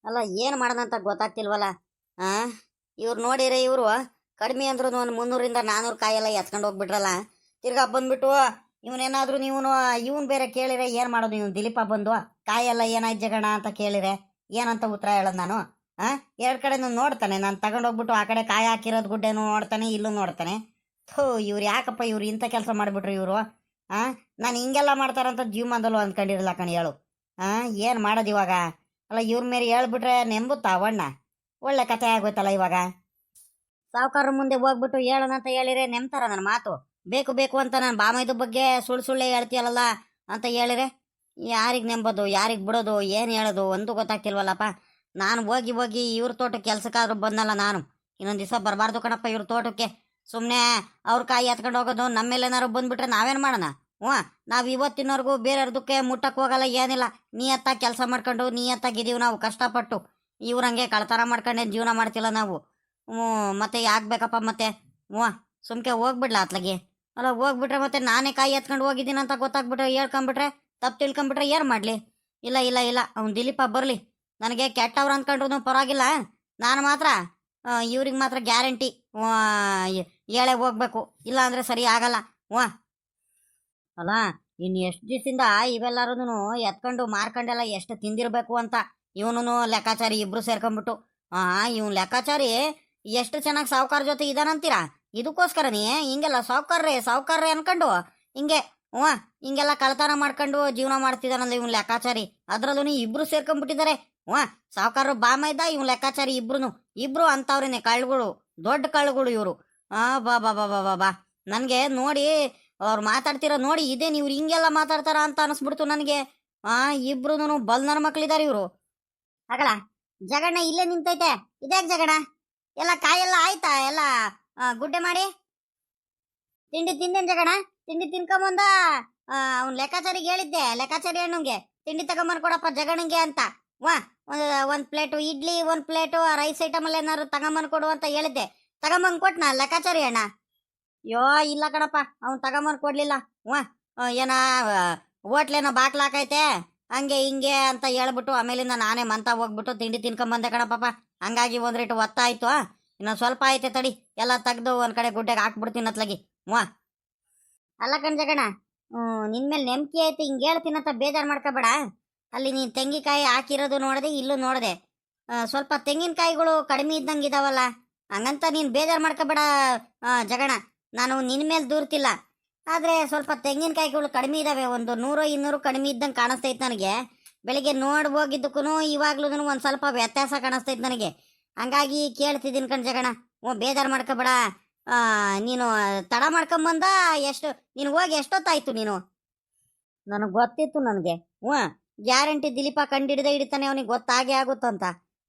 ಅಲ್ಲ ಏನು ಮಾಡೋದಂತ ಗೊತ್ತಾಗ್ತಿಲ್ವಲ್ಲ. ಆ ಇವ್ರು ನೋಡಿರೆ ಇವರು ಕಡಿಮೆ ಅಂದ್ರೂ ಒಂದು 300 ರಿಂದ 400 ಕಾಯೆಲ್ಲ ಎತ್ಕೊಂಡು ಹೋಗ್ಬಿಟ್ರಲ್ಲ. ತಿರ್ಗಾ ಬಂದ್ಬಿಟ್ಟು ಇವನೇನಾದ್ರೂ ಇವನ್ ಬೇರೆ ಕೇಳಿರೆ ಏನು ಮಾಡೋದು? ಇವನು ದಿಲೀಪ ಬಂದು ಕಾಯೆಲ್ಲ ಏನಾಯ್ತು ಜಗಣ ಅಂತ ಕೇಳಿರೆ ಏನಂತ ಉತ್ತರ ಹೇಳೋದು ನಾನು? ಆ ಎರಡು ಕಡೆನೂ ನೋಡ್ತಾನೆ, ನಾನು ತಗೊಂಡೋಗ್ಬಿಟ್ಟು ಆ ಕಡೆ ಕಾಯಿ ಹಾಕಿರೋದು ಗುಡ್ಡೆನೂ ನೋಡ್ತಾನೆ, ಇಲ್ಲೂ ನೋಡ್ತಾನೆ. ಥೋ, ಇವ್ರು ಯಾಕಪ್ಪ ಇವ್ರು ಇಂಥ ಕೆಲಸ ಮಾಡಿಬಿಟ್ರು ಇವರು? ನಾನು ಹಿಂಗೆಲ್ಲ ಮಾಡ್ತಾರಂತ ಜೀವಮಾನದಲ್ಲೂ ಅಂದ್ಕೊಂಡಿರಲ್ಲ ಕಣಿ ಹೇಳು. ಏನು ಮಾಡೋದು ಇವಾಗ? ಅಲ್ಲ ಇವ್ರ ಮೇಲೆ ಹೇಳ್ಬಿಟ್ರೆ ನೆಂಬುತ್ತಾ ಅವಣ್ಣ? ಒಳ್ಳೆ ಕಥೆ ಆಗೋಯ್ತಲ್ಲ ಇವಾಗ. ಸಾವುಕಾರ ಮುಂದೆ ಹೋಗ್ಬಿಟ್ಟು ಹೇಳೋಣ ಅಂತ ಹೇಳಿರೆ ನೆಮ್ತಾರ ನನ್ನ ಮಾತು? ಬೇಕು ಬೇಕು ಅಂತ ನಾನು ಬಾಮೈದು ಬಗ್ಗೆ ಸುಳ್ಳೆ ಹೇಳ್ತೀಯಲ್ಲ ಅಂತ ಹೇಳಿರೆ ಯಾರಿಗೆ ನೆಂಬೋದು, ಯಾರಿಗೆ ಬಿಡೋದು, ಏನು ಹೇಳೋದು ಒಂದು ಗೊತ್ತಾಗ್ತಿಲ್ವಲ್ಲಪ್ಪ. ನಾನು ಹೋಗಿ ಹೋಗಿ ಇವ್ರ ತೋಟಕ್ಕೆ ಕೆಲ್ಸಕ್ಕಾದ್ರೂ ಬಂದಲ್ಲ ನಾನು. ಇನ್ನೊಂದು ದಿವಸ ಬರಬಾರ್ದು ಕಣಪ್ಪ ಇವ್ರ ತೋಟಕ್ಕೆ. ಸುಮ್ಮನೆ ಅವ್ರ ಕಾಯಿ ಎತ್ಕೊಂಡು ಹೋಗೋದು, ನಮ್ಮೇಲೇನಾದ್ರು ಬಂದ್ಬಿಟ್ರೆ ನಾವೇನು ಮಾಡೋಣ? ನಾವು ಇವತ್ತಿನವರೆಗೂ ಬೇರೆಯವ್ರದಕ್ಕೆ ಮುಟ್ಟಕ್ಕೆ ಹೋಗಲ್ಲ, ಏನಿಲ್ಲ. ನೀಯತ್ತಾಗಿ ಕೆಲಸ ಮಾಡ್ಕೊಂಡು ನೀಯತ್ತಾಗಿದ್ದೀವಿ ನಾವು ಕಷ್ಟಪಟ್ಟು. ಇವ್ರಂಗೆ ಕಳ್ತನ ಮಾಡ್ಕೊಂಡೆ ಜೀವನ ಮಾಡ್ತಿಲ್ಲ ನಾವು. ಮತ್ತೆ ಯಾಕೆ ಬೇಕಪ್ಪ ಮತ್ತೆ? ಸುಮ್ಕೆ ಹೋಗ್ಬಿಡ್ಲ ಅತ್ಲಾಗಿ? ಅಲ್ಲ ಹೋಗ್ಬಿಟ್ರೆ ಮತ್ತೆ ನಾನೇ ಕಾಯಿ ಎತ್ಕೊಂಡು ಹೋಗಿದ್ದೀನಿ ಅಂತ ಗೊತ್ತಾಗ್ಬಿಟ್ರೆ ಹೇಳ್ಕೊಂಬಿಟ್ರೆ ತಪ್ಪು ತಿಳ್ಕೊಂಬಿಟ್ರೆ ಏನು ಮಾಡಲಿ? ಇಲ್ಲ ಇಲ್ಲ ಇಲ್ಲ, ಅವ್ನು ದಿಲೀಪ ಬರಲಿ. ನನಗೆ ಕೆಟ್ಟವ್ರು ಅಂದ್ಕೊಂಡ್ರು ಪರವಾಗಿಲ್ಲ, ನಾನು ಮಾತ್ರ ಇವ್ರಿಗೆ ಮಾತ್ರ ಗ್ಯಾರಂಟಿ ಹೇಳೇ ಹೋಗ್ಬೇಕು, ಇಲ್ಲ ಅಂದರೆ ಸರಿ ಆಗಲ್ಲ. ಅಲ್ಲ ಇನ್ನು ಎಷ್ಟು ದಿವಸದಿಂದ ಇವೆಲ್ಲರೂ ಎತ್ಕೊಂಡು ಮಾರ್ಕೊಂಡೆಲ್ಲ ಎಷ್ಟು ತಿಂದಿರಬೇಕು ಅಂತ. ಇವನು ಲೆಕ್ಕಾಚಾರಿ ಇಬ್ರು ಸೇರ್ಕೊಂಡ್ಬಿಟ್ಟು ಇವನು ಲೆಕ್ಕಾಚಾರಿ ಎಷ್ಟು ಚೆನ್ನಾಗಿ ಸಾವುಕಾರ ಜೊತೆ ಇದಾನಂತೀರಾ? ಇದಕ್ಕೋಸ್ಕರನೇ ಹಿಂಗೆಲ್ಲ ಸಾವುಕಾರ್ರೆ ಅನ್ಕೊಂಡು ಹಿಂಗೆ ಹಿಂಗೆಲ್ಲ ಕಳ್ತನ ಮಾಡ್ಕೊಂಡು ಜೀವನ ಮಾಡ್ತಿದಾನಲ್ಲ ಇವನು ಲೆಕ್ಕಾಚಾರಿ. ಅದ್ರಲ್ಲೂ ಇಬ್ರು ಸೇರ್ಕೊಂಡ್ಬಿಟ್ಟಿದ್ದಾರೆ. ಸಾವುಕಾರರು ಬಾಮ ಇವ್ನು ಲೆಕ್ಕಾಚಾರಿ ಇಬ್ರು ಅಂತವ್ರೇನೆ ಕಳ್ಳುಗಳು, ದೊಡ್ಡ ಕಳ್ಳುಗಳು ಇವರು. ಬಾ ಬಾ ಬಾ ಬಾ ಬಾ ಬಾ ನನಗೆ ನೋಡಿ ಅವ್ರು ಮಾತಾಡ್ತಿರೋ ನೋಡಿ ಇದೇನು ಇವ್ರು ಹಿಂಗೆಲ್ಲ ಮಾತಾಡ್ತಾರ ಅಂತ ಅನಿಸ್ಬಿಡ್ತು ನನಗೆ. ಇಬ್ರು ಬಲ್ ನನ್ನ ಮಕ್ಳಿದಾರೆ ಇವರು. ಆಗಲ್ಲ ಜಗಣ್ಣ ಇಲ್ಲೇ ನಿಂತೈತೆ, ಇದ್ಯಾಕೆ ಜಗಣ್ಣ? ಎಲ್ಲ ಕಾಯೆಲ್ಲ ಆಯ್ತಾ? ಎಲ್ಲ ಗುಡ್ಡೆ ಮಾಡಿ ತಿಂಡಿ ತಿಂದೇನು ಜಗಣ್ಣ? ತಿಂಡಿ ತಿನ್ಕೊಂಬಂದ ಅವ್ನು ಲೆಕ್ಕಾಚಾರಿಗೆ ಹೇಳಿದ್ದೆ, ಲೆಕ್ಕಾಚಾರಿ ಅಣ್ಣಂಗೆ ತಿಂಡಿ ತಗೊಂಬಂದು ಕೊಡಪ್ಪ ಜಗಣ್ಣಂಗೆ ಅಂತ. ಒಂದು ಪ್ಲೇಟು ಇಡ್ಲಿ, ಒಂದು ಪ್ಲೇಟು ರೈಸ್ ಐಟಮಲ್ಲಿ ಏನಾದ್ರು ತಗೊಂಬಂದು ಕೊಡು ಅಂತ ಹೇಳಿದ್ದೆ. ತಗೊಂಬಂದು ಕೊಟ್ನಾ ಲೆಕ್ಕಾಚಾರಿ ಅಣ್ಣ? ಯೋ ಇಲ್ಲ ಕಣಪ್ಪ, ಅವ್ನು ತಗೊಂಬಂದು ಕೊಡ್ಲಿಲ್ಲ. ಏನ ಹೋಟ್ಲೇನೋ ಬಾಕ್ಲಾಕೈತೆ ಹಂಗೆ ಹಿಂಗೆ ಅಂತ ಹೇಳ್ಬಿಟ್ಟು ಆಮೇಲಿಂದ ನಾನೇ ಮಂತ ಹೋಗ್ಬಿಟ್ಟು ತಿಂಡಿ ತಿನ್ಕೊಂಬಂದೆ ಕಣಪ್ಪ. ಹಂಗಾಗಿ ಒಂದು ರೇಟು ಒತ್ತಾಯ್ತು. ಇನ್ನೊಂದು ಸ್ವಲ್ಪ ಐತೆ ತಡಿ, ಎಲ್ಲ ತೆಗ್ದು ಒಂದು ಕಡೆ ಗುಡ್ಡೆಗೆ ಹಾಕ್ಬಿಡ್ತೀನಿ ಅತ್ಲಾಗಿ. ಅಲ್ಲ ಕಣ್ ಜಗಣ, ನಿನ್ಮೇಲೆ ನೆಮ್ಮದಿ ಆಯ್ತು ಹಿಂಗೆ ಹೇಳ್ತೀನಂತ ಬೇಜಾರು ಮಾಡ್ಕೋಬೇಡ. ಅಲ್ಲಿ ನೀನು ತೆಂಗಿನಕಾಯಿ ಹಾಕಿರೋದು ನೋಡಿದೆ, ಇಲ್ಲೂ ನೋಡಿದೆ. ಸ್ವಲ್ಪ ತೆಂಗಿನಕಾಯಿಗಳು ಕಡಿಮೆ ಇದ್ದಂಗೆ ಇದಾವಲ್ಲ, ಹಂಗಂತ ನೀನು ಬೇಜಾರು ಮಾಡ್ಕೋಬೇಡ ಜಗಣ. ನಾನು ನಿನ್ನ ಮೇಲೆ ದೂರ್ತಿಲ್ಲ, ಆದರೆ ಸ್ವಲ್ಪ ತೆಂಗಿನಕಾಯಿಗಳು ಕಡಿಮೆ ಇದ್ದಾವೆ. ಒಂದು 100-200 ಕಡಿಮೆ ಇದ್ದಂಗೆ ಕಾಣಿಸ್ತೈತೆ ನನಗೆ. ಬೆಳಿಗ್ಗೆ ನೋಡಿ ಹೋಗಿದ್ದಕ್ಕೂ ಇವಾಗ್ಲೂ ಒಂದು ಸ್ವಲ್ಪ ವ್ಯತ್ಯಾಸ ಕಾಣಿಸ್ತೈತೆ ನನಗೆ. ಹಂಗಾಗಿ ಕೇಳ್ತಿದ್ದೀನಿ ಕಣ್ ಜಗಣ. ಬೇಜಾರು ಮಾಡ್ಕೋಬೇಡ. ನೀನು ತಡ ಮಾಡ್ಕೊಂಬಂದ ಎಷ್ಟು ನೀನು ಹೋಗಿ ಎಷ್ಟೊತ್ತಾಯ್ತು ನೀನು? ನನಗೆ ಗೊತ್ತಿತ್ತು ನನಗೆ. ಗ್ಯಾರಂಟಿ ದಿಲೀಪ ಕಂಡಿಡ್ದೆ ಹಿಡಿತಾನೆ, ಅವನಿಗೆ ಗೊತ್ತಾಗೇ ಆಗುತ್ತಂತ.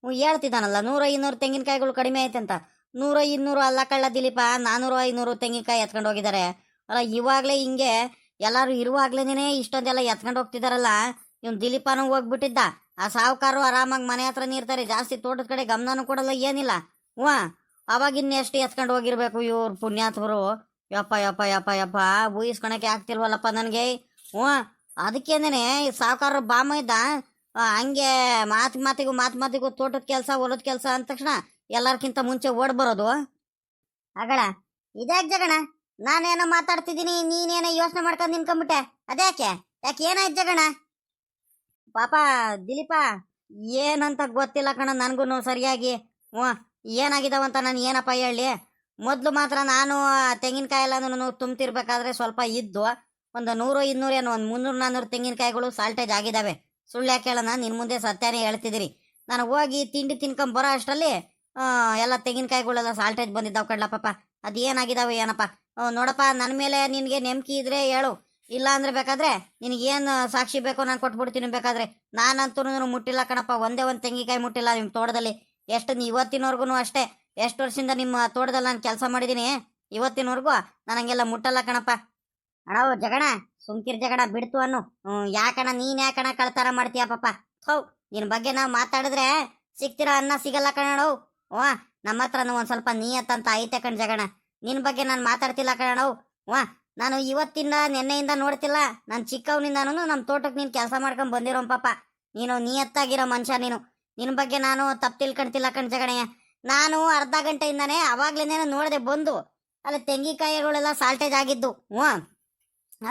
ಹೇಳ್ತಿದ್ದಾನಲ್ಲ 100-200 ತೆಂಗಿನಕಾಯಿಗಳು ಕಡಿಮೆ ಆಯ್ತಂತ. 100-200 ಅಲ್ಲ ಕಳ್ಳ ದಿಲೀಪ, 400-500 ತೆಂಗಿನಕಾಯಿ ಎತ್ಕೊಂಡು ಹೋಗಿದ್ದಾರೆ. ಅಲ್ಲ ಇವಾಗಲೇ ಹಿಂಗೆ ಎಲ್ಲರೂ ಇರುವಾಗ್ಲೇನೇ ಇಷ್ಟೊಂದೆಲ್ಲ ಎತ್ಕೊಂಡು ಹೋಗ್ತಿದಾರಲ್ಲ. ಇವ್ನು ದಿಲೀಪನೂ ಹೋಗ್ಬಿಟ್ಟಿದ್ದ. ಆ ಸಾವುಕಾರು ಆರಾಮಾಗಿ ಮನೆ ಹತ್ರನೇ ಇರ್ತಾರೆ, ಜಾಸ್ತಿ ತೋಟದ ಕಡೆ ಗಮನನೂ ಕೊಡಲ್ಲ, ಏನಿಲ್ಲ. ಅವಾಗಿನ್ನ ಎಷ್ಟು ಎತ್ಕೊಂಡು ಹೋಗಿರ್ಬೇಕು ಇವ್ರು ಪುಣ್ಯಾತ್ಮರು. ಯಪ್ಪ ಯಪ್ಪ ಯಪ್ಪ ಯಪ್ಪ ಊಹಿಸ್ಕೊಳಕ್ಕೆ ಆಗ್ತಿಲ್ವಲ್ಲಪ್ಪ ನನಗೆ. ಅದಕ್ಕೇನೆ ಸಾವುಕಾರ ಬಾಮ ಇದ್ದ ಹಂಗೆ ಮಾತಿಗೂ ತೋಟದ ಕೆಲಸ ಹೊಲದ ಕೆಲಸ ಅಂದ ತಕ್ಷಣ ಎಲ್ಲರ್ಕಿಂತ ಮುಂಚೆ ಓಡ್ ಬರೋದು. ಅಗಳ ಇದ್ಯಾಕೆ ಜಗಣ? ನಾನೇನೋ ಮಾತಾಡ್ತಿದ್ದೀನಿ, ನೀನೇನೋ ಯೋಚನೆ ಮಾಡ್ಕೊಂಡು ನಿನ್ಕೊಂಬಿಟ್ಟೆ. ಅದ್ಯಾಕೆ ಏನಾಯ್ತು ಜಗಣ? ಪಾಪ ದಿಲೀಪ ಏನಂತ ಗೊತ್ತಿಲ್ಲ ಕಣ ನನಗೂ ಸರಿಯಾಗಿ. ಏನಾಗಿದಾವಂತ ನಾನು ಏನಪ್ಪ ಹೇಳಿ. ಮೊದಲು ಮಾತ್ರ ನಾನು ತೆಂಗಿನಕಾಯಿ ಎಲ್ಲ ತುಂಬ್ತಿರ್ಬೇಕಾದ್ರೆ ಸ್ವಲ್ಪ ಇದ್ದು ಒಂದು 100-200 ಏನೋ ಒಂದು 300-400 ತೆಂಗಿನಕಾಯಿಗಳು ಸಾಲ್ಟೇಜ್ ಆಗಿದ್ದಾವೆ. ಸುಳ್ಳು ಯಾಕೆ ಹೇಳೋಣ, ನಿನ್ನ ಮುಂದೆ ಸತ್ಯನೇ ಹೇಳ್ತಿದ್ದೀರಿ. ನಾನು ಹೋಗಿ ತಿಂಡಿ ತಿನ್ಕೊಂಡ್ ಬರೋ ಅಷ್ಟರಲ್ಲಿ ಎಲ್ಲ ತೆಂಗಿನಕಾಯಿಗಳೆಲ್ಲ ಸಾಲ್ಟೇಜ್ ಬಂದಿದ್ದಾವೆ ಕಡ್ಲ ಪಾಪ. ಅದು ಏನಾಗಿದ್ದಾವೆ ಏನಪ್ಪ? ನೋಡಪ್ಪ, ನನ್ನ ಮೇಲೆ ನಿನಗೆ ನಂಬಿಕೆ ಇದ್ರೆ ಹೇಳು, ಇಲ್ಲ ಅಂದ್ರೆ ಬೇಕಾದ್ರೆ ನಿನಗೇನು ಸಾಕ್ಷಿ ಬೇಕೋ ನಾನು ಕೊಟ್ಬಿಡ್ತೀನಿ ಬೇಕಾದ್ರೆ. ನಾನಂತೂ ಮುಟ್ಟಿಲ್ಲ ಕಣಪ್ಪ, ಒಂದೇ ಒಂದು ತೆಂಗಿನಕಾಯಿ ಮುಟ್ಟಿಲ್ಲ ನಿಮ್ಮ ತೋಟದಲ್ಲಿ. ಎಷ್ಟು ಇವತ್ತಿನವರೆಗೂ ಅಷ್ಟೇ, ಎಷ್ಟು ವರ್ಷದಿಂದ ನಿಮ್ಮ ತೋಟದಲ್ಲಿ ನಾನು ಕೆಲಸ ಮಾಡಿದ್ದೀನಿ, ಇವತ್ತಿನವರೆಗೂ ನಾನು ಹಂಗೆಲ್ಲ ಮುಟ್ಟಲ್ಲ ಕಣಪ್ಪ. ಅಣ್ಣ ಜಗಣ ಸುಮ್ಕಿರ್ ಜಗಣ, ಬಿಡ್ತು ಅನ್ನು. ಯಾಕಣ ನೀನ್ ಯಾಕಣ ಕಳ್ತಾರ ಮಾಡ್ತೀಯ ಪಾಪ? ನಿನ್ ಬಗ್ಗೆ ನಾವು ಮಾತಾಡಿದ್ರೆ ಸಿಗ್ತಿರೋ ಅನ್ನ ಸಿಗಲ್ಲ ಕಣವು. ನಮ್ಮ ಹತ್ರನು ಒಂದ್ ಸ್ವಲ್ಪ ನೀಯತ್ತಂತ ಐತೆ ಕಣ್ ಜಗಣ. ನಿನ್ ಬಗ್ಗೆ ನಾನು ಮಾತಾಡ್ತಿಲ್ಲ ಕಣವು. ನಾನು ಇವತ್ತಿಂದ ನೆನ್ನೆಯಿಂದ ನೋಡ್ತಿಲ್ಲ, ನಾನು ಚಿಕ್ಕವನಿಂದಾನು ನಮ್ಮ ತೋಟಕ್ಕೆ ನೀನು ಕೆಲಸ ಮಾಡ್ಕೊಂಡ್ ಬಂದಿರೋ ಪಾಪ. ನೀನು ನೀಯತ್ತಾಗಿರೋ ಮನುಷ್ಯ ನೀನು. ನಿನ್ನ ಬಗ್ಗೆ ನಾನು ತಪ್ಪು ತಿಳ್ಕೊಂತಿಲ್ಲ ಕಣ್ ಜಗಣಯ್ಯ. ನಾನು ಅರ್ಧ ಗಂಟೆಯಿಂದಾನೆ ಅವಾಗ್ಲೇನೇನೋ ನೋಡಿದೆ ಬಂದು, ಅಲ್ಲಿ ತೆಂಗಿನಕಾಯಿಗಳೆಲ್ಲ ಸಾಲ್ಟೇಜ್ ಆಗಿದ್ದು. ಹ್ಞೂ,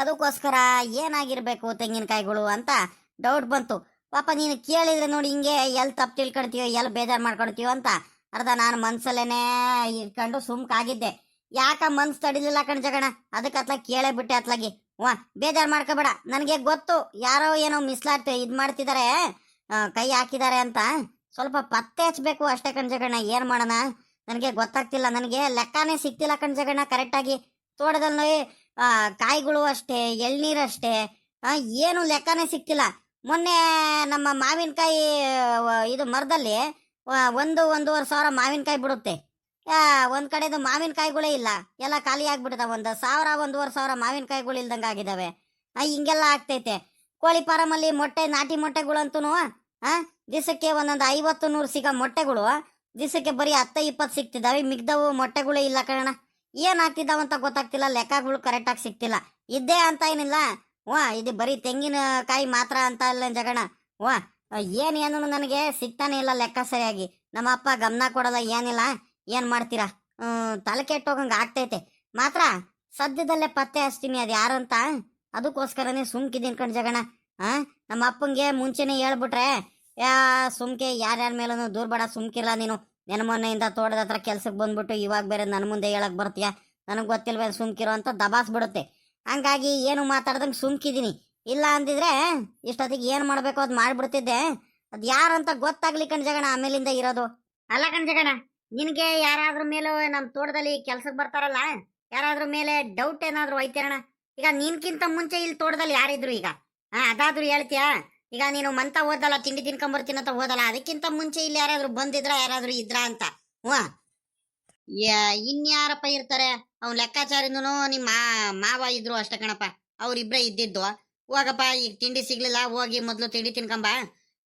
ಅದಕ್ಕೋಸ್ಕರ ಏನಾಗಿರ್ಬೇಕು ತೆಂಗಿನಕಾಯಿಗಳು ಅಂತ ಡೌಟ್ ಬಂತು. ಪಾಪ ನೀನು ಕೇಳಿದ್ರೆ ನೋಡಿ ಹಿಂಗೆ ಎಲ್ಲಿ ತಪ್ಪು ತಿಳ್ಕೊಳ್ತೀಯೋ ಎಲ್ಲಿ ಬೇಜಾರು ಮಾಡ್ಕೊಳ್ತೀಯೋ ಅಂತ ಅರ್ಧ ನಾನು ಮನ್ಸಲ್ಲೇನೆ ಇಟ್ಕೊಂಡು ಸುಮ್ಕಾಗಿದ್ದೆ. ಯಾಕ ಮನ್ಸು ತಡಿಲಿಲ್ಲ ಕಣ್ ಜಗಣ, ಅದಕ್ಕೆ ಅತ್ಲಾಗ ಕೇಳೇ ಬಿಟ್ಟೆ ಅತ್ಲಾಗಿ. ಬೇಜಾರು ಮಾಡ್ಕೋಬೇಡ, ನನಗೆ ಗೊತ್ತು ಯಾರೋ ಏನೋ ಮಿಸ್ಲಾಟ್ ಇದು ಮಾಡ್ತಿದ್ದಾರೆ, ಕೈ ಹಾಕಿದ್ದಾರೆ ಅಂತ. ಸ್ವಲ್ಪ ಪತ್ತೆ ಹಚ್ಬೇಕು ಅಷ್ಟೇ ಕಣ್ ಜಗಣ. ಏನು ಮಾಡೋಣ ನನಗೆ ಗೊತ್ತಾಗ್ತಿಲ್ಲ, ನನಗೆ ಲೆಕ್ಕನೇ ಸಿಗ್ತಿಲ್ಲ ಕಣ್ ಜಗಣ ಕರೆಕ್ಟಾಗಿ. ತೋಟದಲ್ಲಿ ಕಾಯಿಗಳು ಅಷ್ಟೇ, ಎಳ್ನೀರು ಅಷ್ಟೇ, ಏನು ಲೆಕ್ಕನೇ ಸಿಗ್ತಿಲ್ಲ. ಮೊನ್ನೆ ನಮ್ಮ ಮಾವಿನಕಾಯಿ ಇದು ಮರದಲ್ಲಿ 1-1.5 ಸಾವಿರ ಮಾವಿನಕಾಯಿ ಬಿಡುತ್ತೆ. ಒಂದ್ ಕಡೆದು ಮಾವಿನಕಾಯಿಗಳೇ ಇಲ್ಲ, ಎಲ್ಲ ಖಾಲಿ ಆಗ್ಬಿಟ್ಟಿದಾವೆ. 1,000-1,500 ಸಾವಿರ ಮಾವಿನಕಾಯಿಗಳು ಇಲ್ದಂಗೆ ಆಗಿದಾವೆ. ಹಿಂಗೆಲ್ಲ ಆಗ್ತೈತೆ. ಕೋಳಿ ಫಾರಮಲ್ಲಿ ಮೊಟ್ಟೆ, ನಾಟಿ ಮೊಟ್ಟೆಗಳಂತೂ ದಿವಸಕ್ಕೆ ಒಂದೊಂದು 50-100 ಸಿಗೋ ಮೊಟ್ಟೆಗಳು ದಿವಸಕ್ಕೆ ಬರೀ 10-20 ಸಿಗ್ತಿದಾವೆ. ಮಿಗ್ದವು ಮೊಟ್ಟೆಗಳೇ ಇಲ್ಲ ಕಣ. ಏನಾಗ್ತಿದ್ದಾವಂತ ಗೊತ್ತಾಗ್ತಿಲ್ಲ, ಲೆಕ್ಕಗಳು ಕರೆಕ್ಟಾಗಿ ಸಿಗ್ತಿಲ್ಲ. ಇದ್ದೇ ಅಂತ ಏನಿಲ್ಲ, ಇದು ಬರೀ ತೆಂಗಿನಕಾಯಿ ಮಾತ್ರ ಅಂತ ಇಲ್ಲ ಜಗಣ. ಏನೇನು ನನಗೆ ಸಿಗ್ತಾನೆ ಇಲ್ಲ ಲೆಕ್ಕ ಸರಿಯಾಗಿ. ನಮ್ಮ ಅಪ್ಪ ಗಮನ ಕೊಡಲ್ಲ, ಏನಿಲ್ಲ. ಏನು ಮಾಡ್ತೀರಾ, ತಲೆ ಕೆಟ್ಟೋಗಂಗೆ ಆಗ್ತೈತೆ. ಮಾತ್ರ ಸದ್ಯದಲ್ಲೇ ಪತ್ತೆ ಹಚ್ತೀನಿ ಅದು ಯಾರು ಅಂತ. ಅದಕ್ಕೋಸ್ಕರನೇ ಸುಮ್ಕಿದ್ದೀನಿ ಕಣ್ ಜಗಣ. ನಮ್ಮ ಅಪ್ಪಂಗೆ ಮುಂಚೆನೇ ಹೇಳ್ಬಿಟ್ರೆ ಸುಮ್ಕೆ ಯಾರ್ಯಾರ ಮೇಲೂ ದೂರ್ಬೇಡ, ಸುಮ್ಕಿಲ್ಲ ನೀನು. ಮೊನ್ನೆಯಿಂದ ತೋಟದ ಹತ್ರ ಕೆಲ್ಸಕ್ಕೆ ಬಂದ್ಬಿಟ್ಟು ಇವಾಗ ಬೇರೆ ನನ್ನ ಮುಂದೆ ಹೇಳಕ್ ಬರ್ತೀಯ, ನನಗೆ ಗೊತ್ತಿಲ್ವೇ ಸುಮ್ಕಿರೋ ಅಂತ ದಬಾಸ್ಬಿಡುತ್ತೆ. ಹಂಗಾಗಿ ಏನು ಮಾತಾಡ್ದಂಗೆ ಸುಮ್ಕಿದ್ದೀನಿ. ಇಲ್ಲ ಅಂದಿದ್ರೆ ಇಷ್ಟೊತ್ತಿಗೆ ಏನು ಮಾಡಬೇಕು ಅದು ಮಾಡಿಬಿಡ್ತಿದ್ದೆ. ಅದು ಯಾರಂತ ಗೊತ್ತಾಗ್ಲಿ ಕಣ್ ಜಗಣ ಆಮೇಲಿಂದ ಇರೋದು. ಅಲ್ಲ ಕಣ್ ಜಗಣ, ನಿನಗೆ ಯಾರಾದ್ರ ಮೇಲೂ ನಮ್ಮ ತೋಟದಲ್ಲಿ ಕೆಲ್ಸಕ್ಕೆ ಬರ್ತಾರಲ್ಲ, ಯಾರಾದ್ರ ಮೇಲೆ ಡೌಟ್ ಏನಾದ್ರು ಐತೇರಣ? ಈಗ ನಿನ್ಕಿಂತ ಮುಂಚೆ ಇಲ್ಲಿ ತೋಟದಲ್ಲಿ ಯಾರಿದ್ರು ಈಗ? ಅದಾದ್ರೂ ಹೇಳ್ತೀಯಾ? ಈಗ ನೀನು ಮಂತ ಓದಲ್ಲ, ತಿಂಡಿ ತಿನ್ಕೊಂಬರ್ತೀನಿ ಅಂತ ಓದಲ್ಲ, ಅದಕ್ಕಿಂತ ಮುಂಚೆ ಇಲ್ಲಿ ಯಾರಾದ್ರೂ ಬಂದಿದ್ರ, ಯಾರಾದ್ರೂ ಇದ್ರ ಅಂತ? ಇನ್ಯಾರಪ್ಪ ಇರ್ತಾರೆ? ಅವ್ನ ಲೆಕ್ಕಾಚಾರಿಂದನೂ ನಿಮ್ಮ ಮಾವ ಇದ್ರು ಅಷ್ಟೇ ಕಣಪ್ಪ, ಅವ್ರಿಬ್ರೇ ಇದ್ದಿದ್ದು. ಹೋಗಪ್ಪ, ಈಗ ತಿಂಡಿ ಸಿಗ್ಲಿಲ್ಲ, ಹೋಗಿ ಮೊದ್ಲು ತಿಂಡಿ ತಿನ್ಕೊಂಬ.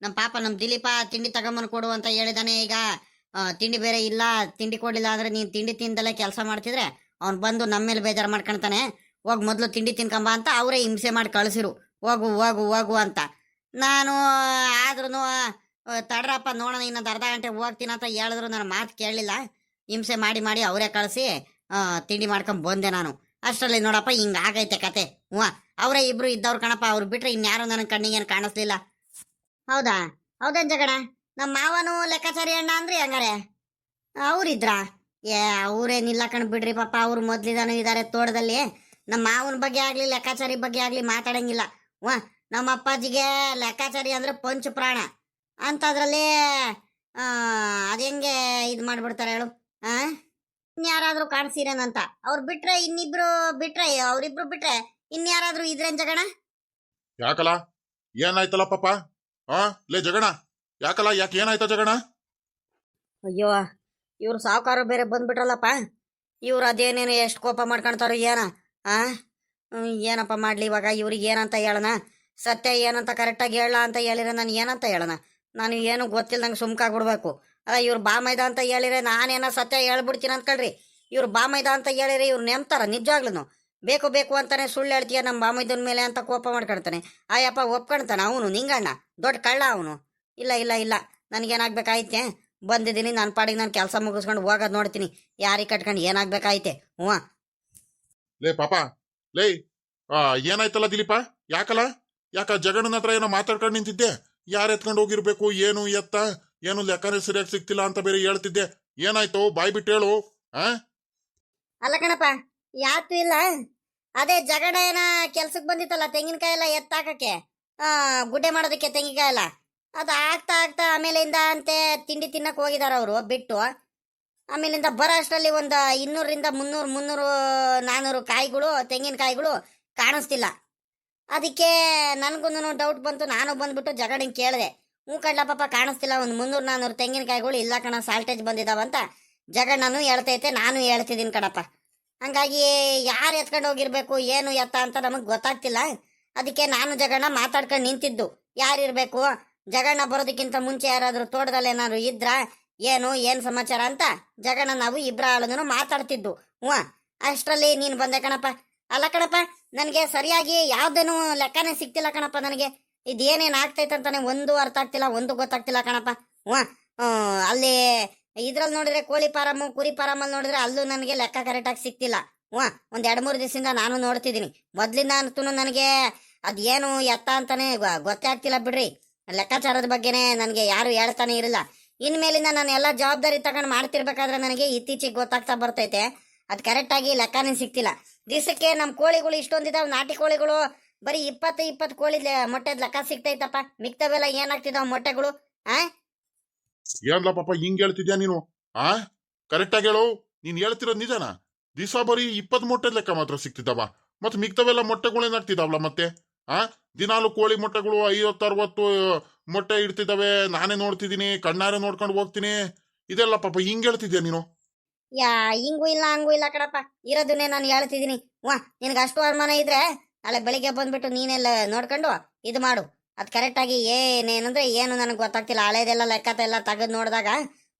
ನಮ್ಮ ಪಾಪ ನಮ್ಮ ದಿಲೀಪ ತಿಂಡಿ ತಗೊಂಬಂದು ಕೊಡು ಅಂತ ಹೇಳಿದಾನೆ. ಈಗ ತಿಂಡಿ ಬೇರೆ ಇಲ್ಲ, ತಿಂಡಿ ಕೊಡ್ಲಿಲ್ಲ ಅಂದ್ರೆ ನೀನ್ ತಿಂಡಿ ತಿಂದಲ್ಲೇ ಕೆಲಸ ಮಾಡ್ತಿದ್ರೆ ಅವ್ನು ಬಂದು ನಮ್ಮ ಮೇಲೆ ಬೇಜಾರು ಮಾಡ್ಕೊಳ್ತಾನೆ. ಹೋಗಿ ಮೊದ್ಲು ತಿಂಡಿ ತಿನ್ಕೊಂಬ ಅಂತ ಅವರೇ ಹಿಂಸೆ ಮಾಡಿ ಕಳಿಸಿರು. ಹೋಗು ಹೋಗು ಹೋಗು ಅಂತ. ನಾನು ಆದ್ರೂ ತಡ್ರಪ್ಪ ನೋಡೋಣ, ಇನ್ನೊಂದು ಅರ್ಧ ಗಂಟೆ ಹೋಗ್ತೀನಿ ಅಂತ ಹೇಳಿದ್ರು ನನ್ನ ಮಾತು ಕೇಳಲಿಲ್ಲ. ಹಿಂಸೆ ಮಾಡಿ ಮಾಡಿ ಅವರೇ ಕಳಿಸಿ ತಿಂಡಿ ಮಾಡ್ಕೊಂಡ್ ಬಂದೆ ನಾನು. ಅಷ್ಟರಲ್ಲಿ ನೋಡಪ್ಪ ಹಿಂಗ ಆಗೈತೆ ಕತೆ. ಅವರೇ ಇಬ್ರು ಇದ್ದವ್ರು ಕಣಪ್ಪ, ಅವ್ರು ಬಿಟ್ರೆ ಇನ್ಯಾರು ನನ್ನ ಕಣ್ಣಿಗೇನು ಕಾಣಿಸ್ಲಿಲ್ಲ. ಹೌದಾ? ಹೌದೇನ್ ಜಗಣ? ನಮ್ಮ ಮಾವನು ಲೆಕ್ಕಾಚಾರಿ ಅಣ್ಣ ಅಂದ್ರಿ ಹಂಗಾರೆ? ಅವ್ರಿದ್ರ? ಅವ್ರೇನಿಲ್ಲ ಕಣ್ ಬಿಡ್ರಿ ಪಾಪ, ಅವ್ರು ಮೊದ್ಲಿದಾನು ಇದಾರೆ ತೋಟದಲ್ಲಿ. ನಮ್ಮ ಮಾವನ ಬಗ್ಗೆ ಆಗ್ಲಿ ಲೆಕ್ಕಾಚಾರಿ ಬಗ್ಗೆ ಆಗ್ಲಿ ಮಾತಾಡಂಗಿಲ್ಲ. ನಮ್ಮ ಅಪ್ಪಾಜಿಗೆ ಲೆಕ್ಕಾಚಾರಿ ಅಂದ್ರೆ ಪಂಚ ಪ್ರಾಣ ಅಂತದ್ರಲ್ಲಿ ಅದೆಂಗೆ ಇದು ಮಾಡ್ಬಿಡ್ತಾರೆ ಹೇಳು? ಇನ್ಯಾರಾದ್ರೂ ಕಾಣಿಸಿರೇನಂತ. ಅವ್ರು ಬಿಟ್ರೆ ಇನ್ನಿಬ್ರು ಬಿಟ್ರೆ, ಅವ್ರಿಬ್ರು ಬಿಟ್ರೆ ಇನ್ಯಾರಾದ್ರೂ ಇದ್ರೇನ್ ಜಗಣ? ಯಾಕಲ್ಲ ಏನಾಯ್ತಲ್ಲ ಪಾಪ? ಲೇ ಜಗಣ, ಯಾಕಲ್ಲ, ಯಾಕೆ ಏನಾಯ್ತ ಜಗಣ? ಅಯ್ಯೋ, ಇವ್ರು ಸಾವುಕಾರ ಬೇರೆ ಬಂದ್ಬಿಟ್ರಲ್ಲಪ್ಪ. ಇವ್ರು ಅದೇನೇನು ಎಷ್ಟು ಕೋಪ ಮಾಡ್ಕೊಳ್ತಾರೋ ಏನ. ಏನಪ್ಪ ಮಾಡ್ಲಿ ಇವಾಗ? ಇವ್ರಿಗೆ ಏನಂತ ಹೇಳೋಣ? ಸತ್ಯ ಏನಂತ ಕರೆಕ್ಟಾಗಿ ಹೇಳ ಅಂತ ಹೇಳಿದ್ರೆ ನಾನು ಏನಂತ ಹೇಳೋಣ? ನಾನು ಏನು ಗೊತ್ತಿಲ್ದಂಗೆ ಸುಮ್ಕಾಗ್ಬಿಡ್ಬೇಕು. ಅಲ್ಲ, ಇವ್ರು ಬಾಮೈದ ಅಂತ ಹೇಳಿದ್ರೆ ನಾನೇನೋ ಸತ್ಯ ಹೇಳ್ಬಿಡ್ತೀನಿ ಅಂದ್ಕೊಳ್ರಿ. ಇವ್ರು ಬಾಮೈದ ಅಂತ ಹೇಳಿದ್ರೆ ಇವ್ರು ನೆಮ್ತಾರ ನಿಜವಾಗ್ಲೂ. ಬೇಕು ಬೇಕು ಅಂತಾನೆ ಸುಳ್ಳು ಹೇಳ್ತೀಯ ನಮ್ಮ ಬಾಮೈದನ ಮೇಲೆ ಅಂತ ಕೋಪ ಮಾಡ್ಕೊಳ್ತಾನೆ. ಆಯಪ್ಪ ಒಪ್ಕೊಳ್ತಾನೆ ಅವನು, ನಿಂಗಣ್ಣ ದೊಡ್ಡ ಕಳ್ಳ ಅವನು. ಇಲ್ಲ ಇಲ್ಲ ಇಲ್ಲ, ನನಗೇನಾಗ್ಬೇಕಾಯ್ತೆ? ಬಂದಿದ್ದೀನಿ, ನನ್ನ ಪಾಡಿಗೆ ನಾನು ಕೆಲಸ ಮುಗಿಸ್ಕೊಂಡು ಹೋಗೋದು ನೋಡ್ತೀನಿ. ಯಾರಿಗೆ ಕಟ್ಕೊಂಡು ಏನಾಗ್ಬೇಕಾಯ್ತೆ? ಲೇ ಪಾಪ, ಲೇ ಏನಾಯ್ತಲ್ಲ ದಿಲೀಪ? ಯಾಕಲ್ಲ, ಯಾಕ ಜಗಣ್ಣನ ಹತ್ರ ಏನೋ ಮಾತಾಡ್ಕೊಂಡು ನಿಂತಿದ್ದೆ? ಯಾರು ಎತ್ಕೊಂಡು ಹೋಗಿರ್ಬೇಕು, ಏನು ಎತ್ತ ಏನು ಲೆಕ್ಕನೇ ಸರಿಯಾಗಿ ಸಿಗ್ತಿಲ್ಲ ಅಂತ ಬೇರೆ ಹೇಳ್ತಿದ್ದೆ. ಏನಾಯ್ತು? ಬಾಯ್ ಬಿಟ್ಟು ಹೇಳು. ಅಲ್ಲ ಕಣಪ್ಪ, ಯಾತು ಇಲ್ಲ. ಅದೇ ಜಗಣ ಏನ ಕೆಲ್ಸಕ್ಕೆ ಬಂದಿತ್ತಲ್ಲ, ತೆಂಗಿನಕಾಯಿ ಎಲ್ಲ ಎತ್ತಾಕಕ್ಕೆ, ಗುಡ್ಡೆ ಮಾಡೋದಕ್ಕೆ ತೆಂಗಿನಕಾಯಿ ಎಲ್ಲ. ಅದು ಆಗ್ತಾ ಆಗ್ತಾ ಆಮೇಲಿಂದ ಅಂತೆ ತಿಂಡಿ ತಿನ್ನಕ್ಕೆ ಹೋಗಿದಾರ ಅವರು ಬಿಟ್ಟು. ಆಮೇಲಿಂದ ಬರೋ ಅಷ್ಟರಲ್ಲಿ ಒಂದು 200-300-400 ಕಾಯಿಗಳು, ತೆಂಗಿನಕಾಯಿಗಳು ಕಾಣಿಸ್ತಿಲ್ಲ. ಅದಕ್ಕೆ ನನಗೂ ಡೌಟ್ ಬಂತು. ನಾನು ಬಂದ್ಬಿಟ್ಟು ಜಗಡಿನ ಕೇಳಿದೆ. ಕಡ್ಲ ಪಾಪ ಕಾಣಿಸ್ತಿಲ್ಲ, ಒಂದು 300-400 ತೆಂಗಿನಕಾಯಿಗಳು ಇಲ್ಲ ಕಣ, ಸಾಲ್ಟೇಜ್ ಬಂದಿದಾವಂತ ಜಗಣ್ಣನು ಹೇಳ್ತೈತೆ, ನಾನು ಹೇಳ್ತಿದ್ದೀನಿ ಕಣಪ್ಪ. ಹಂಗಾಗಿ ಯಾರು ಎತ್ಕೊಂಡು ಹೋಗಿರ್ಬೇಕು, ಏನು ಎತ್ತ ಅಂತ ನಮಗೆ ಗೊತ್ತಾಗ್ತಿಲ್ಲ. ಅದಕ್ಕೆ ನಾನು ಜಗಣ್ಣ ಮಾತಾಡ್ಕೊಂಡು ನಿಂತಿದ್ದು. ಯಾರಿರ್ಬೇಕು? ಜಗಣ್ಣ ಬರೋದಕ್ಕಿಂತ ಮುಂಚೆ ಯಾರಾದ್ರೂ ತೋಟದಲ್ಲಿ ಏನಾದ್ರು ಇದ್ರ, ಏನು ಸಮಾಚಾರ ಅಂತ ಜಗಣ್ಣ ನಾವು ಇಬ್ರ ಆಳನು ಮಾತಾಡ್ತಿದ್ದು. ಅಷ್ಟರಲ್ಲಿ ನೀನು ಬಂದೆ ಕಣಪ್ಪ. ಅಲ್ಲ ಕಣಪ್ಪ, ನನಗೆ ಸರಿಯಾಗಿ ಯಾವ್ದೇನು ಲೆಕ್ಕನೇ ಸಿಗ್ತಿಲ್ಲ ಕಣಪ್ಪ. ನನಗೆ ಇದೇನೇನು ಆಗ್ತೈತೆ ಅಂತಾನೆ ಒಂದು ಅರ್ಥ ಆಗ್ತಿಲ್ಲ, ಒಂದು ಗೊತ್ತಾಗ್ತಿಲ್ಲ ಕಣಪ್ಪ. ಹ್ಞೂ ಅಲ್ಲಿ ಇದ್ರಲ್ಲಿ ನೋಡಿದ್ರೆ ಕೋಳಿ ಫಾರಮ್ಮು ಕುರಿ ಫಾರಮಲ್ಲಿ ನೋಡಿದ್ರೆ ಅಲ್ಲೂ ನನಗೆ ಲೆಕ್ಕ ಕರೆಕ್ಟಾಗಿ ಸಿಕ್ತಿಲ್ಲ. ಹ್ಞೂ ಒಂದು 2-3 ದಿವಸದಿಂದ ನಾನು ನೋಡ್ತಿದ್ದೀನಿ. ಮೊದಲಿಂದ ಅಂತೂ ನನಗೆ ಅದೇನು ಎತ್ತ ಅಂತಾನೆ ಗೊತ್ತೇ ಆಗ್ತಿಲ್ಲ ಬಿಡ್ರಿ. ಲೆಕ್ಕಾಚಾರದ ಬಗ್ಗೆನೇ ನನಗೆ ಯಾರು ಹೇಳ್ತಾನೆ ಇರಲಿಲ್ಲ. ಇನ್ಮೇಲಿಂದ ನಾನು ಎಲ್ಲ ಜವಾಬ್ದಾರಿ ತಗೊಂಡು ಮಾಡ್ತಿರ್ಬೇಕಾದ್ರೆ ನನಗೆ ಇತ್ತೀಚೆಗೆ ಗೊತ್ತಾಗ್ತಾ ಬರ್ತೈತೆ ಅದು ಕರೆಕ್ಟಾಗಿ ಲೆಕ್ಕನೇ ಸಿಕ್ತಿಲ್ಲ. ದಿವಸಕ್ಕೆ ನಮ್ಮ ಕೋಳಿಗಳು ಇಷ್ಟೊಂದಿದಾವೆ, ನಾಟಿ ಕೋಳಿಗಳು ಬರೀ 20 ಕೋಳಿ ಮೊಟ್ಟೆದ್ ಲೆಕ್ಕ ಸಿಗ್ತೈತಪ್ಪ. ಮಿಕ್ತವೆಲ್ಲ ಏನಾಗ್ತಿದಾವ ಮೊಟ್ಟೆಗಳು? ಆ ಏನ್ಲ ಪಾಪ ಹಿಂಗ್ ಹೇಳ್ತಿದ್ಯಾ ನೀನು? ಆ ಕರೆಕ್ಟಾಗಿ ಹೇಳು, ನೀನ್ ಹೇಳ್ತಿರೋದ್ ನಿಜನಾ? ದಿವಸ ಬರೀ 20 ಮೊಟ್ಟೆ ಲೆಕ್ಕ ಮಾತ್ರ ಸಿಕ್ತಿದ್ದಾವ, ಮತ್ತೆ ಮಿಕ್ತವೆಲ್ಲ ಮೊಟ್ಟೆಗಳು ಏನಾಗ್ತಿದಾವಲ್ಲ ಮತ್ತೆ? ಆ ದಿನಾಲು ಕೋಳಿ ಮೊಟ್ಟೆಗಳು 50-60 ಮೊಟ್ಟೆ ಇಡ್ತಿದ್ದಾವೆ, ನಾನೇ ನೋಡ್ತಿದ್ದೀನಿ, ಕಣ್ಣಾರೆ ನೋಡ್ಕೊಂಡು ಹೋಗ್ತೀನಿ. ಇದೆಲ್ಲ ಪಾಪ ಹಿಂಗ್ ಹೇಳ್ತಿದ್ಯಾ ನೀನು? ಹಿಂಗೂ ಇಲ್ಲ ಹಂಗೂ ಇಲ್ಲ ಕಣಪ್ಪ, ಇರೋದನ್ನೇ ನಾನು ಹೇಳ್ತಿದ್ದೀನಿ. ನಿನಗೆ ಅಷ್ಟು ಅನುಮಾನ ಇದ್ರೆ ನಾಳೆ ಬೆಳಿಗ್ಗೆ ಬಂದ್ಬಿಟ್ಟು ನೀನೆಲ್ಲ ನೋಡ್ಕೊಂಡು ಇದು ಮಾಡು. ಅದು ಕರೆಕ್ಟಾಗಿ ಏನೇನಂದ್ರೆ ಏನು ನನಗೆ ಗೊತ್ತಾಗ್ತಿಲ್ಲ. ಹಳೇದೆಲ್ಲ ಲೆಕ್ಕ ಎಲ್ಲ ತೆಗೆದು ನೋಡಿದಾಗ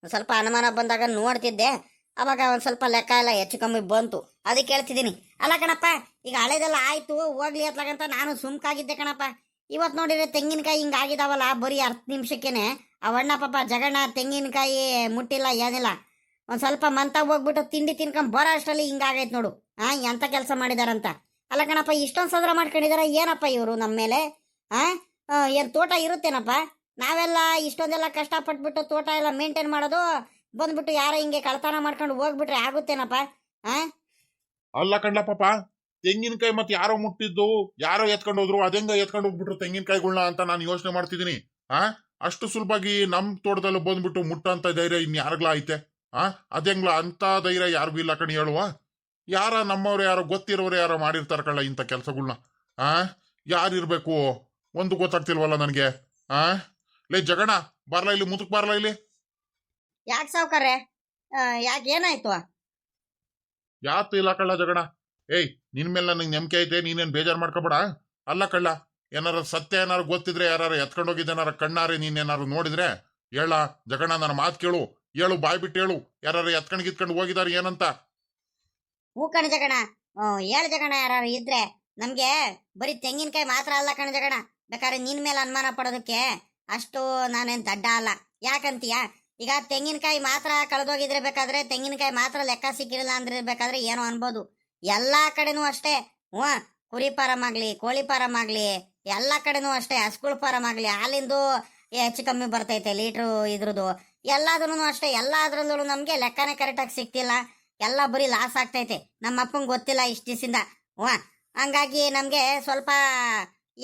ಒಂದು ಸ್ವಲ್ಪ ಅನುಮಾನ ಬಂದಾಗ ನೋಡ್ತಿದ್ದೆ, ಅವಾಗ ಒಂದು ಸ್ವಲ್ಪ ಲೆಕ್ಕ ಎಲ್ಲ ಹೆಚ್ಚು ಕಮ್ಮಿ ಬಂತು, ಅದಕ್ಕೆ ಹೇಳ್ತಿದ್ದೀನಿ. ಅಲ್ಲ ಕಣಪ್ಪ, ಈಗ ಹಳೇದೆಲ್ಲ ಆಯ್ತು ಹೋಗ್ಲಿ ಅತ್ಲಾಗಂತ ನಾನು ಸುಮ್ಕಾಗಿದ್ದೆ ಕಣಪ್ಪ. ಇವತ್ತು ನೋಡಿದ್ರೆ ತೆಂಗಿನಕಾಯಿ ಹಿಂಗಾಗಿದಾವಲ್ಲ, ಬರೀ 10 ನಿಮಿಷಕ್ಕೇನೆ ಆ ಅಣ್ಣ ಪಾಪ ಜಗಣ್ಣ ತೆಂಗಿನಕಾಯಿ ಮುಟ್ಟಿಲ್ಲ ಏನಿಲ್ಲ, ಒಂದು ಸ್ವಲ್ಪ ಮಂತ ಹೋಗ್ಬಿಟ್ಟು ತಿಂಡಿ ತಿನ್ಕೊಂಡ್ ಬರೋ ಅಷ್ಟರಲ್ಲಿ ಹಿಂಗಾಗೈತೆ ನೋಡು. ಎಂತ ಕೆಲಸ ಮಾಡಿದಾರಂತ. ಅಲ್ಲ ಕಣಪ್ಪ, ಇಷ್ಟೊಂದು ಸದ್ರ ಮಾಡ್ಕೊಂಡಿದಾರ ಏನಪ್ಪ ಇವರು ನಮ್ಮ ಮೇಲೆ? ಏನು ತೋಟ ಇರುತ್ತೇನಪ್ಪ? ನಾವೆಲ್ಲ ಇಷ್ಟೊಂದೆಲ್ಲ ಕಷ್ಟಪಟ್ಬಿಟ್ಟು ತೋಟ ಎಲ್ಲ ಮೇಂಟೈನ್ ಮಾಡೋದು, ಬಂದ್ಬಿಟ್ಟು ಯಾರೋ ಹಿಂಗೆ ಕಳ್ತನ ಮಾಡ್ಕೊಂಡು ಹೋಗ್ಬಿಟ್ರೆ ಆಗುತ್ತೇನಪ್ಪ? ಅಲ್ಲ ಕಣ್ಲ ಪಾಪ, ತೆಂಗಿನಕಾಯಿ ಮತ್ತೆ ಯಾರೋ ಮುಟ್ಟಿದ್ದು, ಯಾರೋ ಎತ್ಕೊಂಡು ಹೋದ್ರು, ಅದೆಂಗ ಎತ್ಕೊಂಡು ಹೋಗ್ಬಿಟ್ರು ತೆಂಗಿನಕಾಯಿಗಳನ್ನ ಅಂತ ನಾನು ಯೋಚನೆ ಮಾಡ್ತಿದ್ದೀನಿ. ಅಷ್ಟು ಸುಲಭವಾಗಿ ನಮ್ ತೋಟದಲ್ಲಿ ಬಂದ್ಬಿಟ್ಟು ಮುಟ್ಟಂತ ಧೈರ್ಯ ಇನ್ ಯಾರಿಗ್ಲಾ ಐತೆ? ಅದೆಂಗ್ಲ ಅಂತ ಧೈರ್ಯ ಯಾರಿಗೂ ಇಲ್ಲ ಕಣಿ ಹೇಳುವ. ಯಾರ ನಮ್ಮವ್ರು ಯಾರೋ ಗೊತ್ತಿರೋರು ಯಾರೋ ಮಾಡಿರ್ತಾರ ಕಳ್ಳ ಇಂಥ ಕೆಲ್ಸಗಳ್ನ. ಯಾರಿರ್ಬೇಕು ಒಂದು ಗೊತ್ತಾಗ್ತಿಲ್ವಲ್ಲ ನನಗೆ. ಲೇ ಜಗಣ, ಬರ್ಲಾ ಇಲ್ಲಿ, ಮುದುಕ್ ಬರ್ಲಾ ಇಲ್ಲಿ. ಯಾಕೆ ಸಾವ್ಕಾರೆ, ಯಾಕೆ ಏನಾಯ್ತು? ಯಾತು ಇಲ್ಲ ಕಳ್ಳ ಜಗಣ. ಏಯ್, ನಿನ್ ಮೇಲೆ ನನಗೆ ನಂಬಿಕೆ ಐತೆ, ನೀನೇನ್ ಬೇಜಾರ್ ಮಾಡ್ಕೊಬೇಡ. ಅಲ್ಲ ಕಳ್ಳ, ಏನಾರ ಸತ್ಯ ಏನಾರು ಗೊತ್ತಿದ್ರೆ, ಯಾರು ಎತ್ಕೊಂಡು ಹೋಗಿದ್ದೇನಾರ ಕಣ್ಣಾರೆ ನೀನೇನಾರು ನೋಡಿದ್ರೆ ಹೇಳ ಜಗಣ, ನನ್ನ ಮಾತು ಕೇಳು, ಹೇಳು, ಬಾಯ್ ಬಿಟ್ಟು ಹೇಳು, ಯಾರು ಎತ್ಕೊಂಡು ಗಿತ್ಕೊಂಡು ಹೋಗಿದಾರೆ ಏನಂತ. ಹೂ ಕಣ ಜಗಣ, ಹೇಳು ಜಗಣ, ಯಾರು ಇದ್ರೆ. ನಮ್ಗೆ ಬರೀ ತೆಂಗಿನಕಾಯಿ ಮಾತ್ರ ಅಲ್ಲ ಕಣ ಜಗಣ, ಬೇಕಾದ್ರೆ ನಿನ್ ಮೇಲೆ ಅನುಮಾನ ಪಡೋದಕ್ಕೆ ಅಷ್ಟು ನಾನೇನ್ ದಡ್ಡ ಅಲ್ಲ. ಯಾಕಂತೀಯ? ಈಗ ತೆಂಗಿನಕಾಯಿ ಮಾತ್ರ ಕಳೆದೋಗಿದ್ರೆ ಬೇಕಾದ್ರೆ, ತೆಂಗಿನಕಾಯಿ ಮಾತ್ರ ಲೆಕ್ಕ ಸಿಕ್ಕಿರಲ್ಲ ಅಂದ್ರೆ ಬೇಕಾದ್ರೆ ಏನೋ ಅನ್ಬೋದು. ಎಲ್ಲಾ ಕಡೆನೂ ಅಷ್ಟೇ. ಕುರಿ ಫಾರಂ ಆಗ್ಲಿ, ಕೋಳಿ ಫಾರಂ ಆಗ್ಲಿ, ಎಲ್ಲಾ ಕಡೆನೂ ಅಷ್ಟೇ. ಹಸುಗಳ ಫಾರಂ ಆಗ್ಲಿ, ಹಾಲಿಂದು ಹೆಚ್ಚು ಕಮ್ಮಿ ಬರ್ತೈತೆ ಲೀಟ್ರು ಇದ್ರದ್ದು. ಎಲ್ಲಾದ್ರೂ ಅಷ್ಟೇ, ಎಲ್ಲಾದ್ರಲ್ಲೂ ನಮ್ಗೆ ಲೆಕ್ಕನೇ ಕರೆಕ್ಟಾಗಿ ಸಿಕ್ತಿಲ್ಲ. ಎಲ್ಲ ಬರೀ ಲಾಸ್ ಆಗ್ತೈತೆ. ನಮ್ಮ ಅಪ್ಪಂಗೆ ಗೊತ್ತಿಲ್ಲ ಇಷ್ಟು ದಿವಸದಿಂದ. ಹಂಗಾಗಿ ನಮ್ಗೆ ಸ್ವಲ್ಪ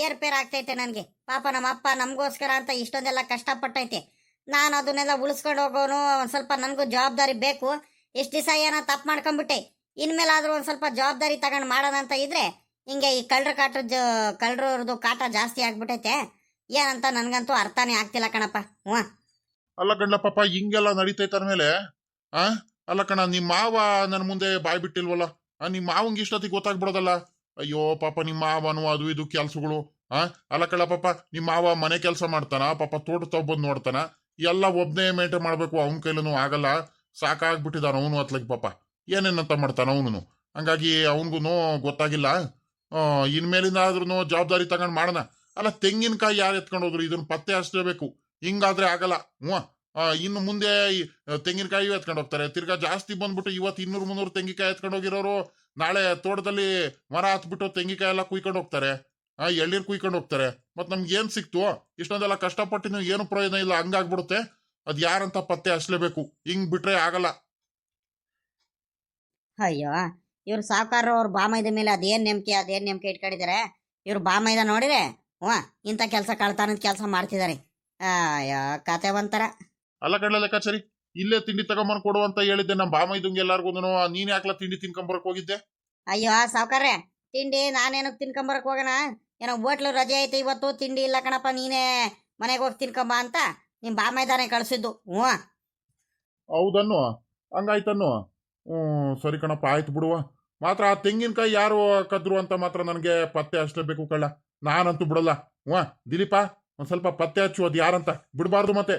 ಏರ್ಪೇರ್ ಆಗ್ತೈತೆ ನನಗೆ. ಪಾಪ ನಮ್ಮ ಅಪ್ಪ ನಮಗೋಸ್ಕರ ಅಂತ ಇಷ್ಟೊಂದೆಲ್ಲ ಕಷ್ಟಪಟ್ಟೈತೆ. ನಾನು ಅದನ್ನೆಲ್ಲ ಉಳಿಸ್ಕೊಂಡು ಹೋಗೋನು. ಒಂದು ಸ್ವಲ್ಪ ನನಗೂ ಜವಾಬ್ದಾರಿ ಬೇಕು. ಇಷ್ಟು ದಿವಸ ಏನೋ ತಪ್ಪು ಮಾಡ್ಕೊಂಡ್ಬಿಟ್ಟೆ, ಇನ್ಮೇಲಾದ್ರೂ ಒಂದು ಸ್ವಲ್ಪ ಜವಾಬ್ದಾರಿ ತಗೊಂಡು ಮಾಡೋಣ ಅಂತ ಇದ್ರೆ ಹಿಂಗೆ ಈ ಕಳ್ಳರವ್ರದ್ದು ಕಾಟ ಜಾಸ್ತಿ ಆಗ್ಬಿಟ್ಟೈತೆ. ಏನಂತ ನನ್ಗಂತೂ ಅರ್ಥನೇ ಆಗ್ತಿಲ್ಲ ಕಣಪ್ಪ. ಅಲ್ಲ ಕಣ್ಣ ಪಾಪ, ಹಿಂಗೆಲ್ಲ ನಡೀತೈತೆ ಅಂದ್ಮೇಲೆ ಅಲ್ಲ ಕಣ, ನಿಮ್ಮ ಮಾವ ನನ್ನ ಮುಂದೆ ಬಾಯ್ ಬಿಟ್ಟಿಲ್ವಲ್ಲ? ನಿಮ್ಮ ಮಾವಂಗೆ ಇಷ್ಟೊತ್ತಿಗೆ ಗೊತ್ತಾಗ್ಬಿಡೋದಲ್ಲ. ಅಯ್ಯೋ ಪಾಪ, ನಿಮ್ಮ ಮಾವನು ಅದು ಇದು ಕೆಲ್ಸಗಳು. ಅಲ್ಲ ಕಳ್ಳ ಪಾಪ, ನಿಮ್ಮ ಮಾವ ಮನೆ ಕೆಲಸ ಮಾಡ್ತಾನ, ಪಾಪ ತೋಟ ತಗೊಬಂದು ನೋಡ್ತಾನ, ಎಲ್ಲ ಒಬ್ನೇ ಮೇಂಟೈನ್ ಮಾಡ್ಬೇಕು. ಅವನ ಕೈಲೂ ಆಗಲ್ಲ, ಸಾಕಾಗ್ಬಿಟ್ಟಿದಾನ ಅವನು ಅತ್ಲಗ್ ಪಾಪ. ಏನೇನಂತ ಮಾಡ್ತಾನ ಅವನು. ಹಂಗಾಗಿ ಅವನಿಗೂ ಗೊತ್ತಾಗಿಲ್ಲ. ಇನ್ಮೇಲಿಂದ ಆದ್ರೂ ಜವಾಬ್ದಾರಿ ತಗೊಂಡು ಮಾಡೋಣ. ಅಲ್ಲ, ತೆಂಗಿನಕಾಯಿ ಯಾರು ಎತ್ಕೊಂಡು ಹೋದ್ರು, ಇದನ್ನ ಪತ್ತೆ ಹಚ್ಚಲೇಬೇಕು. ಹಿಂಗಾದ್ರೆ ಆಗಲ್ಲ. ಇನ್ನು ಮುಂದೆ ತೆಂಗಿನಕಾಯಿ ಎತ್ಕೊಂಡು ಹೋಗ್ತಾರೆ. ತಿರ್ಗಾ ಜಾಸ್ತಿ ಬಂದ್ಬಿಟ್ಟು ಇವತ್ತು 200-300 ತೆಂಗಿನಕಾಯಿ ಎತ್ಕೊಂಡು ಹೋಗಿರೋರು ನಾಳೆ ತೋಟದಲ್ಲಿ ಮರ ಹತ್ಬಿಟ್ಟು ತೆಂಗಿನಕಾಯಿ ಎಲ್ಲ ಕುಯ್ಕೊಂಡು ಹೋಗ್ತಾರೆ, ಎಳ್ಳೀರು ಕುಯ್ಕೊಂಡು ಹೋಗ್ತಾರೆ. ಮತ್ ನಮ್ಗೆ ಏನ್ ಸಿಕ್ತು? ಇಷ್ಟೊಂದೆಲ್ಲ ಕಷ್ಟಪಟ್ಟಿನ ಏನು ಪ್ರಯೋಜನ ಇಲ್ಲ. ಹಂಗಾಗ್ಬಿಡುತ್ತೆ. ಅದ್ ಯಾರಂತ ಪತ್ತೆ ಹಚ್ಚಲೇಬೇಕು. ಹಿಂಗ್ ಬಿಟ್ರೆ ಆಗಲ್ಲ. ಅಯ್ಯೋ, ಇವ್ರು ಸಾವುಕಾರರು ಅವ್ರ ಬಾಮೈದ ಮೇಲೆ ಅದೇನ್ ನಂಬಿಕೆ ಇಟ್ಕೊಂಡಿದ್ದಾರೆ. ಇವ್ರು ಬಾಮೈದ ನೋಡಿದ್ರೆ ಇಂಥ ಕೆಲಸ ಕಳ್ತಾನದ ಕೆಲಸ ಮಾಡ್ತಿದ್ದಾರೆ. ಕತೆ ಒಂಥರ. ಅಲ್ಲ ಕಡ್ಲ ಲೆಕ್ಕಾಚಾರಿ, ಇಲ್ಲೇ ತಿಂಡಿ ತಗೊಂಬಂದ್ ಕೊಡು ಅಂತ ಹೇಳಿದ್ದೆ ನಮ್ಮ ಬಾಮೈದಂಗೆ ಎಲ್ಲಾರ್ಗು. ನೀನ್ ಯಾಕಲ ತಿಂಡಿ ತಿನ್ಕೊಂಬರಕ್ ಹೋಗಿದ್ದೆ? ಅಯ್ಯೋ ಸಾವುಕಾರ್ರೆ, ತಿಂಡಿ ನಾನೇನಕ್ ತಿನ್ಕೊಂಬರಕ್ ಹೋಗೋಣ? ಏನೋ ಹೋಟ್ಲು ರಜೆ ಐತೆ ಇವತ್ತು, ತಿಂಡಿ ಇಲ್ಲ ಕಣಪ್ಪ, ನೀನೇ ಮನೆಗೆ ಹೋಗಿ ತಿನ್ಕೊಂಬ ಅಂತ ನಿಮ್ ಬಾಮೈದಾನೆ ಕಳ್ಸಿದ್ದು. ಹೌದನ್ನು? ಹಂಗಾಯ್ತನ್ನು? ಸರಿ ಕಣಪ್ಪ, ಆಯ್ತು ಬಿಡುವ. ಮಾತ್ರ ಆ ತೆಂಗಿನಕಾಯಿ ಯಾರು ಕದ್ರು ಅಂತ ಮಾತ್ರ ನನಗೆ ಪತ್ತೆ ಹಚ್ಚಲೇಬೇಕು ಕಳ್ಳ. ನಾನಂತೂ ಬಿಡಲ್ಲ. ದಿಲೀಪ, ಒಂದ್ ಸ್ವಲ್ಪ ಪತ್ತೆ ಹಚ್ಚು, ಅದು ಯಾರಂತ ಬಿಡಬಾರ್ದು ಮತ್ತೆ.